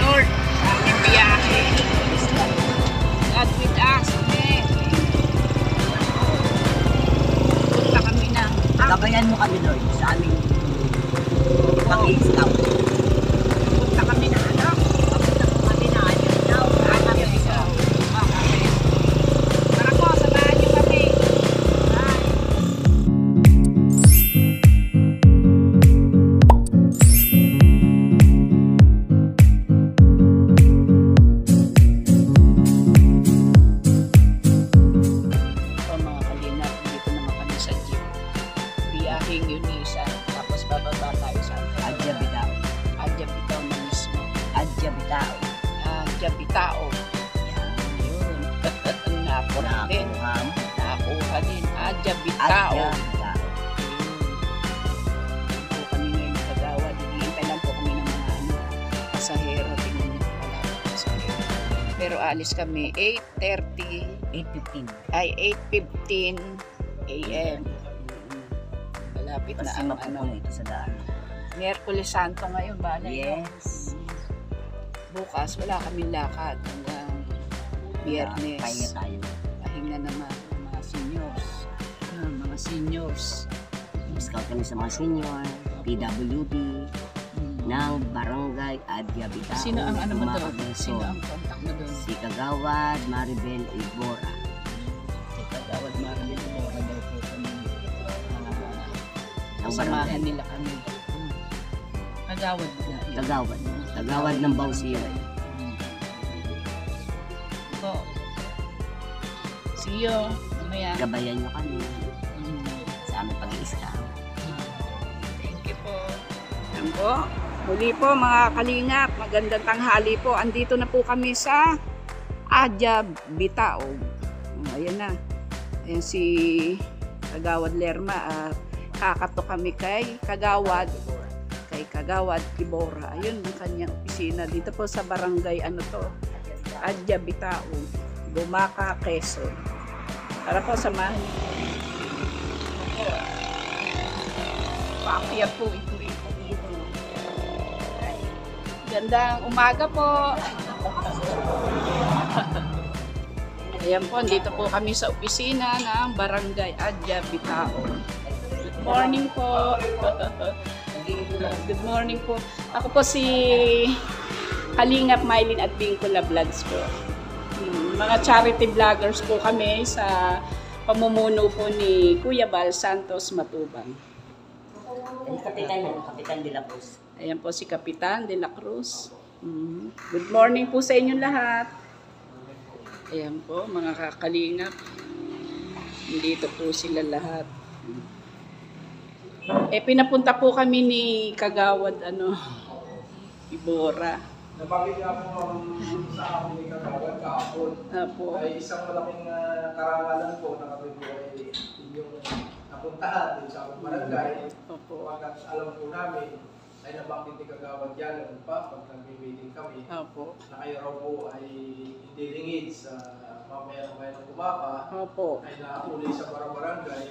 Lord sa aming biyahe. God with us. Amen. Punta kami ng Gabayan mo kami, Lord, sa aming pag-i-scout. punta kami ng ano? Papunta po kami na Agyabidaw. Agyabidaw. Okay. Tara po, samahan niyo kami. Bye. So mga kalingap, dito naman kami sa jeep. Biyaheng Yunisa. Tapos bababa tayo sa Agyabidaw. Agyabidaw na mismo. Agyabidaw. Agyabidaw. Yan, yun. Nakuha din. Nakuha mo. Nakuha din. Agyabidaw. Agyabidaw. Po kami ngayon kagawad. Hihintay lang po kami ng mga pasahero. Tingnan niyo pala pasahero. Pero alis kami 8:30 8:15. ay 8:15 a.m. Malapit na Kasi ang mapupuno ito sa daan. Miyerkules Santo ngayon ba? Yes. Bukas wala kaming lakad hanggang Biyernes. Pahinga tayo. Pahinga naman ang mga seniors. Mga seniors. Scout kami sa mga senior, PWD, ng Barangay Agyabidaw. Sino ang ano mo doon? Dumaguete. Sino ang contact mo doon? Si Kagawad Maribel Ibora. Kagawad Maribel Ibora daw po kami. Ng Samahan barangay. nila kami. Kagawad na. Kagawad. Kagawad ng Bausiyo. Po. See you. Mamaya. Gabayan nyo kami Mm. sa aming pag-i-scout. Thank you po. Yan po. Muli po mga kalingap, magandang tanghali po. Andito na po kami sa Agyabidaw. Ayan na. Ayan si Kagawad Lerma. Kakato kami kay Kagawad Ibora. Ayun ang kanyang opisina. Dito po sa barangay, ano to? Agyabidaw. Bumaka, Quezon. Tara po, samahan niyo. Paakyat po ito. Gandang umaga po. Ayan po, dito po kami sa opisina ng Barangay Agyabidaw. Good morning po. Good morning po. Ako po si Kalingap Mylene at Bingkula Vlogs po. Mga charity vloggers po kami sa pamumuno po ni Kuya Bal Santos Matubang. Kapitan de la Cruz. Ayan po si Kapitan de la Cruz. Good morning po sa inyong lahat. Ayan po mga kakalingap. Dito po sila lahat. Pinapunta po kami ni Kagawad Ibora. Nabanggit nga po sa amin ni Kagawad kahapon. Apo. Ay isang malaking karangalan po na kami po ay inyong napuntahan din sa aming barangay. Opo. Pagkat alam po namin ay nabanggit ni Kagawad yan pa pag nag-meeting kami Opo. na kayo raw po ay hindi lingid sa mamaya ng kumaka Opo. ay nauli sa barangay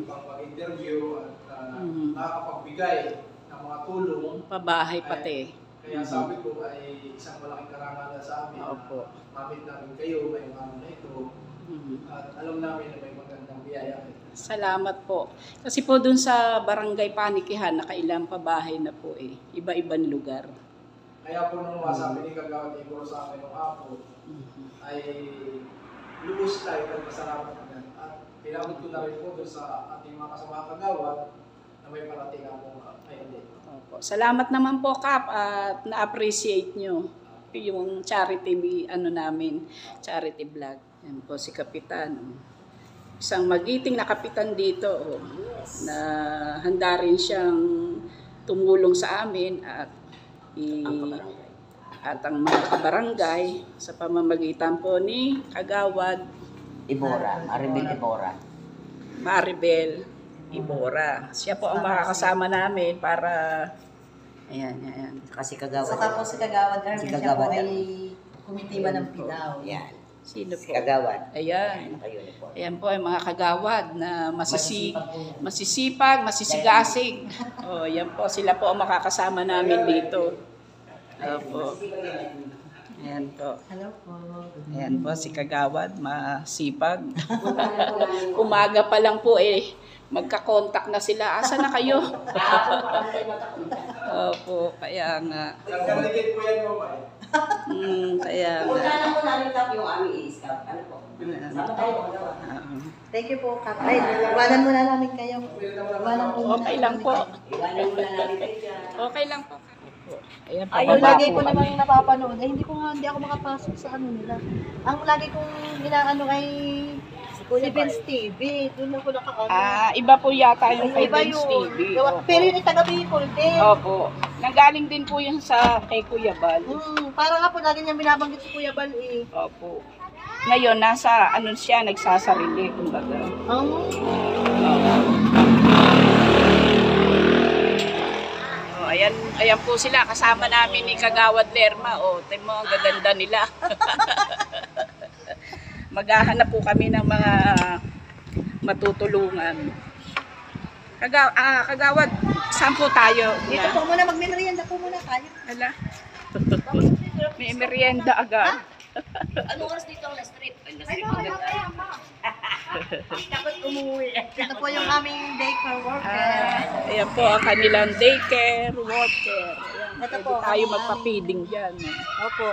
upang mag-interview at nakakapagbigay ng mga tulong. Pabahay pati. Kaya sabi ko ay isang malaking karangalan sa amin. Opo. Mamit namin kayo ngayong araw na ito. At alam namin na may magandang biyaya. Salamat po. Kasi po dun sa Barangay Panikihan, nakailang pabahay na po Iba-ibang lugar. Kaya po nung masabi ni Kagawad Igor sa akin nung hapon, ay lubos tayo at masalamat na. At pinabot ko na rin po doon sa ating mga kasama Kagawad na may parating ako ngayon din. Opo. Salamat naman po, Kap, at na-appreciate nyo yung charity namin, charity vlog. Yan po si Kapitan. Isang magiting na kapitan dito na handa rin siyang tumulong sa amin at ang mga kabarangay sa pamamagitan po ni Kagawad Ibora. Maribel Ibora. Maribel Ibora. Siya po ang makakasama namin para ayan. Kasi Kagawad. Saka po si Kagawad Armin, Si siya Kagawad po ay Armin. kumitiba ng Pidaw. Yan. Sino Si po? Kagawad. Ayan. Naka-uniform. Ayan po ay mga kagawad na Masisipag po. masisipag, masisigasig. Oh, yan po. Sila po ang makakasama namin dito. Opo. Ayan po. Hello po. Ayan po, si Kagawad, masipag. Umaga pa lang po magka-contact na sila. Asa na kayo? Opo, kaya nga. Nagkalikit po yan, mama. Kaya nga. Punta na po namin tap yung aming i-scout. Ano po? Sama tayo magawa. Thank you po, Kap. Ay, iwanan muna namin kayo. Iwanan po muna. Okay lang po. Iwanan muna namin kayo dyan. Okay lang po. Ayan po. Ayun, baba lagi po ko kami. naman napapanood. Ay, hindi ako makapasok sa ano nila. Ang lagi kong inaano ay si Vince TV. Doon ako naka-ano. Iba po yata yung kay Iba Vince yun. TV. Pero yun yung taga-Bicol din. Opo. Nanggaling din po yun sa kay Kuya Bal. Parang nga po, lagi niya binabanggit si Kuya Bal eh. Opo. Ngayon, nasa ano siya, nagsasarili, kumbaga. Ayan po sila, kasama namin ni Kagawad Lerma. Tingnan mo, ang gaganda nila. Maghahanap po kami ng mga matutulungan. Kagawad, saan po tayo? Dito po muna, magmerienda po muna tayo. Hala. May merienda agad. Anong oras dito ang last trip? Dapat umuwi. Ito po yung aming daycare worker. Ayan po ang kanilang daycare worker. Ayan, Ito pwede po, tayo ang magpa-feeding dyan. Opo.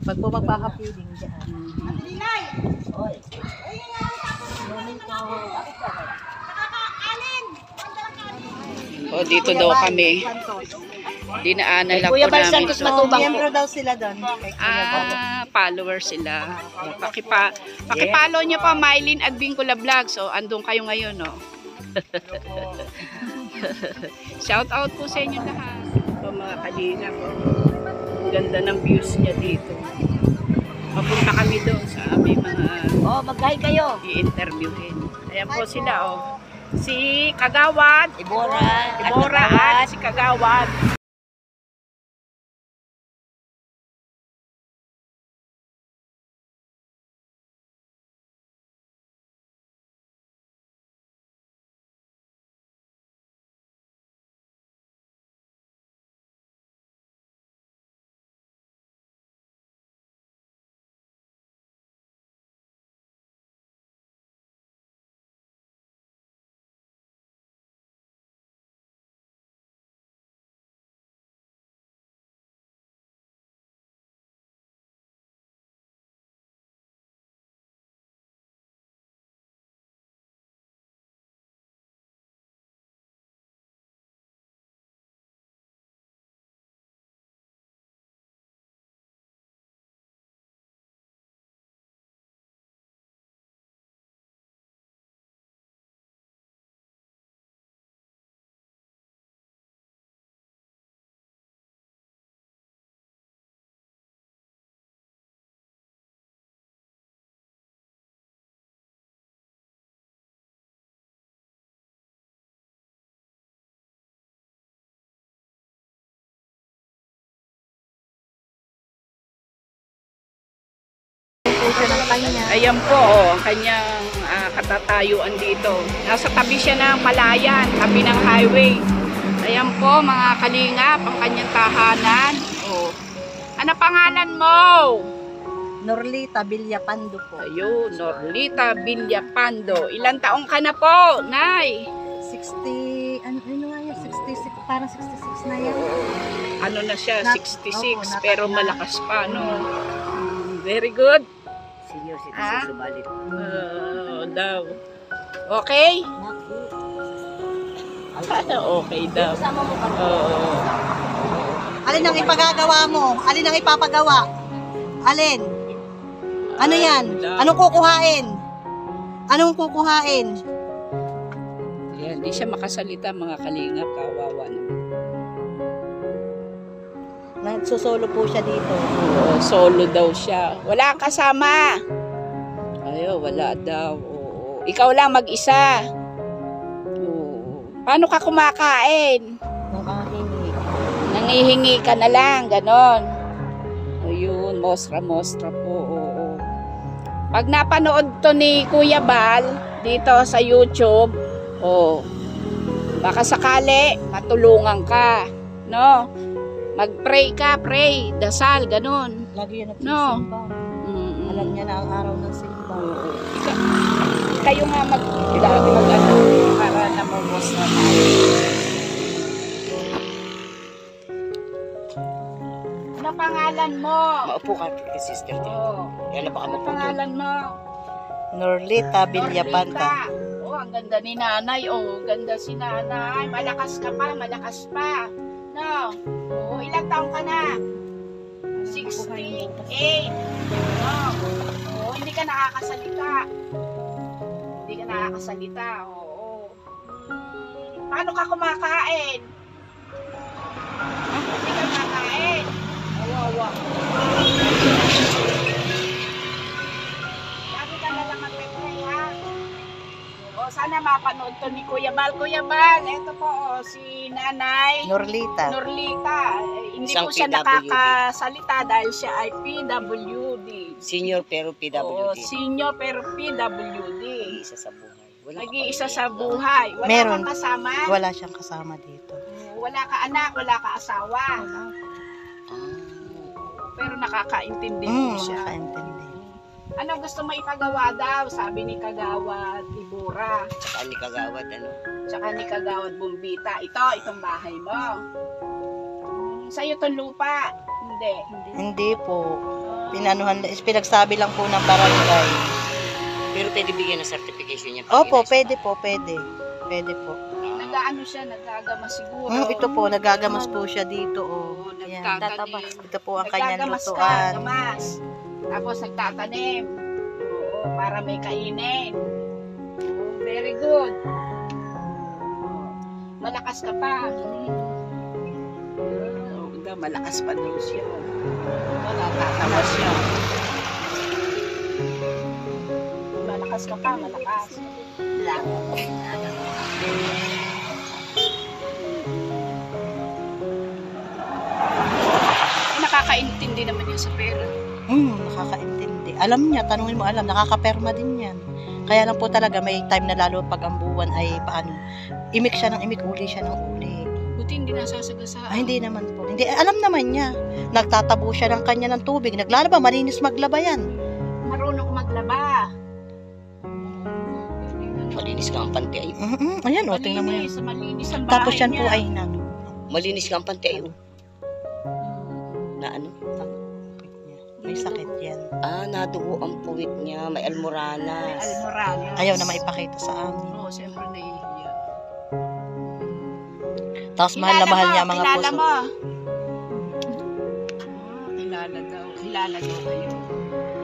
Pag po magpaka-feeding dyan. Oy. Dito daw kami. Dinaanan lang po Kuya Bal namin. Santos Matubang po. Miyembro daw sila doon. Follower sila. Pakipollow niyo po Mylene Advincula Vlog. So, andun kayo ngayon, no? Shout out po sa inyo lahat. So, mga kalina po. Ang ganda ng views niya dito. Papunta kami doon sa aming mga Mag-hi kayo. i-interviewin. Ayan po sila, Si Kagawad, Ibora. at si Kagawad. Ayan po, ang kanyang katatayuan dito. Nasa tabi siya ng Palayan, tabi ng highway. Ayan po, mga kalingap, ang kanyang tahanan. Ano pangalan mo? Norlita Villapando po. Ayun, Norlita Villapando. Ilang taong ka na po, Nay? 60, ano nga yan? 66, parang 66 na yan. Ano na siya, Opo, 66, pero malakas pa, no? Very good. Senior citizen Ah? subalit. Daw. Okay? Okay daw. Oo. Alin ang ipagagawa mo? Alin ang ipapagawa? Alin? Ano yan? Anong kukuhain? Anong kukuhain? Yan, di siya makasalita mga kalingap, kawawa naman. Nagsusolo po siya dito. Solo daw siya. Wala kang kasama. Ayo, wala daw. Oo. Ikaw lang mag-isa. Oo. Paano ka kumakain? Nakahingi. Nangihingi ka na lang, ganon. Ayun, mostra-mostra po. Oo. Pag napanood to ni Kuya Bal dito sa YouTube, baka sakali matulungan ka, no? Mag-pray ka, pray, dasal, ganun. Lagi yan No. nagsisimba. Mm. Alam niya na ang araw ng simba. Kayo nga mag-ano para namumos na tayo. Ano pangalan mo? Maupo ka, sister. Oh. Yan na baka Ano maputo. pangalan mo? Norlita Villapanta. Norlita. Oh, ang ganda ni nanay. Oh, ganda si nanay. Malakas ka pa, malakas pa. No. Oh, ilang taong ka na? 68. Oh. Oh, hindi ka nakakasalita. Hindi ka nakakasalita. Oo. Paano ka kumakain? Hindi ka kumakain. Awawa. Lagi ka na lang mag-pray, ha? O, sana mapanood to ni Kuya Bal. Kuya Bal, ito po, oh, si Nanay Norlita. Norlita. Hindi Isang po siya PWD. nakakasalita dahil siya ay PWD. Senior pero Oo, PWD. senior pero PWD. Isa sa buhay. Wala Nag-iisa sa buhay. Wala Meron. kang kasama. Wala siyang kasama dito. Wala ka anak, wala ka asawa. Ah, Pero nakakaintindi po siya. Nakakaintindi. Anong gusto mo ipagawa daw? Sabi ni Kagawad Ibura. tsaka ni Kagawad, ano? Tsaka ni Kagawad Bumbita. Itong bahay mo. Sa'yo itong lupa. Hindi. Hindi po. Pinagsabi lang po ng barangay. Pero pwede bigyan ng certification niya. Opo, pwede po, pwede. Pwede po. Nag-ano siya, nagagama siguro. Ito po, nagagamas po siya dito. Oh. Oo, Yan. nagtatanim. Ito po ang kanyang Naggagamas ka, lutuan. gamas. Tapos nagtatanim. Oo, para may kainin. Oo, very good. Oo, malakas ka pa. Malakas pa daw siya. Natatawa siya. Malakas ka pa, malakas. Lang. Nakakaintindi naman yan sa pera. Nakakaintindi. Alam niya, tanungin mo alam, nakakaperma din yan. Kaya lang po talaga may time na lalo pag ang buwan ay paano, imik siya ng imik, uli siya ng uli. Buti hindi nasasagasaan. Hindi naman po. Hindi, alam naman niya. Nagtatabo siya ng kanya ng tubig. Naglalaba, malinis maglaba yan. Marunong maglaba. Malinis ka ang panty ay. Ayan, o, tingnan mo yan. Malinis, malinis ang bahay Tapos yan niya. po ay nano. Malinis ka ang panty ay. Na ano? May sakit yan. Ah, nadugo ang puwit niya. May almoranas. Almoranas. Ayaw na maipakita sa amin. Oo, siyempre nahihiya. Tapos mahal na mahal niya ang mga kilala puso. mo. Kilala daw. Kilala daw kayo.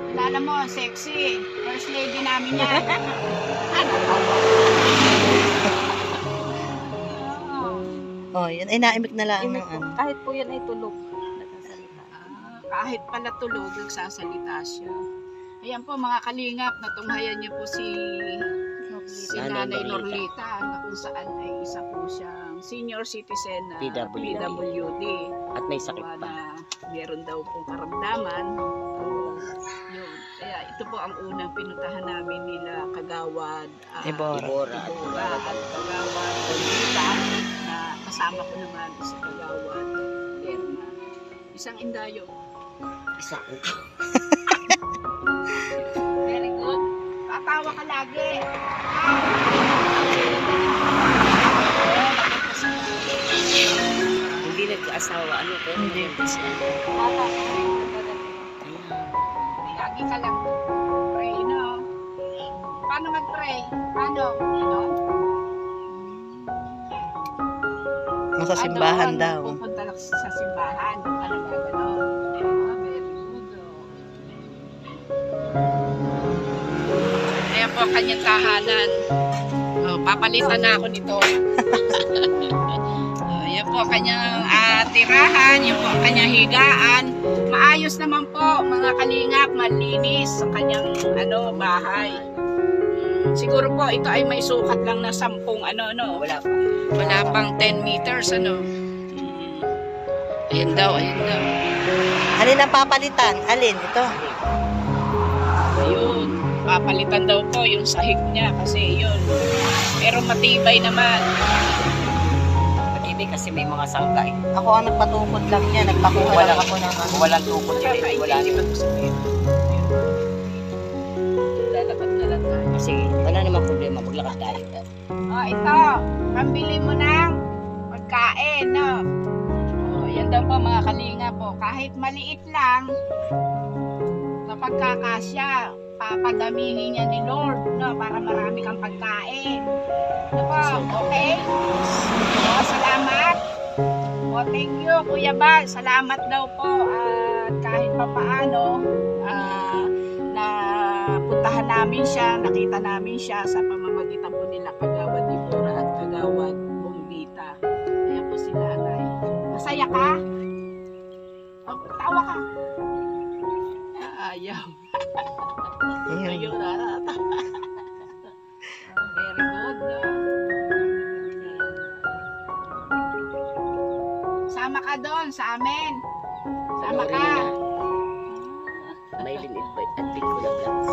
Kilala mo, sexy. First lady namin yan. Oh, yan ay naimik na lang ng ano. Kahit po yan ay tulog. Nagsasalita. Kahit pala tulog, nagsasalita siya. Ayan po mga kalingap, natunghayan niyo po si Nanay Nanay Norlita. Norlita na kung saan ay isa po siyang senior citizen na PWD. PWD. At may sakit Na pa. meron daw pong karamdaman. Yun. Kaya ito po ang unang pinuntahan namin nila Kagawad Ibora. Ibora. Ibora at Kagawad Norlita na kasama ko naman sa Kagawad Lerma. Isang indayo. Isa ko. Very good. Tatawa ka lagi. Hindi nagkaasawa. Ano ko? Hindi. Lagi ka lang pray, no? Paano mag-pray? Paano? No? Nasa simbahan Doon, daw. Pupunta lang sa simbahan. Doon ka lang gano'n. Very good. Ayan po ang kanyang tahanan. Oh, papalitan na ako nito. Ayan po ang kanyang tirahan. Yan po ang kanyang higaan. Maayos naman po mga kalingap. Malinis ang kanyang bahay. Siguro po ito ay may sukat lang na 10 Wala pa. wala pang 10 meters Ayan daw, ayan daw. Alin ang papalitan? Alin? Ito. Ayun, papalitan daw po yung sahig niya kasi yun. Pero matibay naman. Matibay Hindi kasi may mga sangka eh. Ako ang nagpatukod lang niya, nagpakuha lang ako ng ano. Walang tukod sila, wala naman po sabihin. Lalakad na lang tayo. Sige, wala namang problema, maglakad tayo. Oh, ito. Pambili mo ng pagkain, no? Oh, yan daw po mga kalinga po. Kahit maliit lang, kapag kakasya, papadamihin niya ni Lord, no? Para marami kang pagkain. Ano po? Okay? Oh, salamat. Oh, thank you, Kuya Bal. Salamat daw po. At kahit pa paano, napuntahan namin siya, nakita namin siya sa pamamagitan po nila Kagawad Ibora at Kagawad Bumbita. Ayan po si Nanay. Masaya ka? Oh, tawa ka. Ayaw. Ayun. Ayaw na. Very good, no? Sama ka doon sa amin. Sama ka. May limit admit ko na vlogs.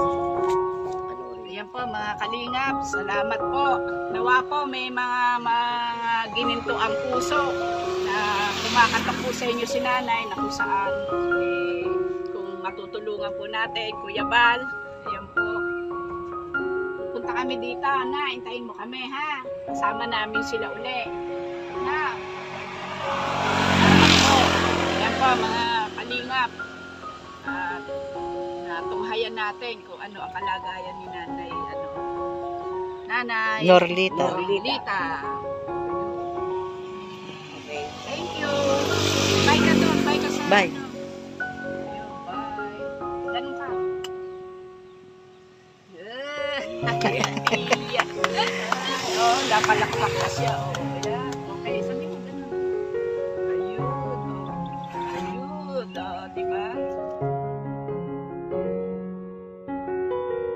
Ayan po mga kalingap, salamat po. Nawa po may mga gininto ang puso na kumakatok po sa inyo si Nanay na kung saan kung matutulungan po natin, Kuya Bal. Ayan po. Punta kami dito, na, hintayin mo kami ha. Kasama namin sila uli. Na. Salamat po. Ayan po mga kalingap. At natunghayan natin kung ano ang kalagayan ni Nanay, Nanay Norlita. Norlita. Okay, thank you. Bye ka doon, bye ka sa Bye. ano. Ayun, bye. Ganun ka. Oh, napalakpak na siya. Oh.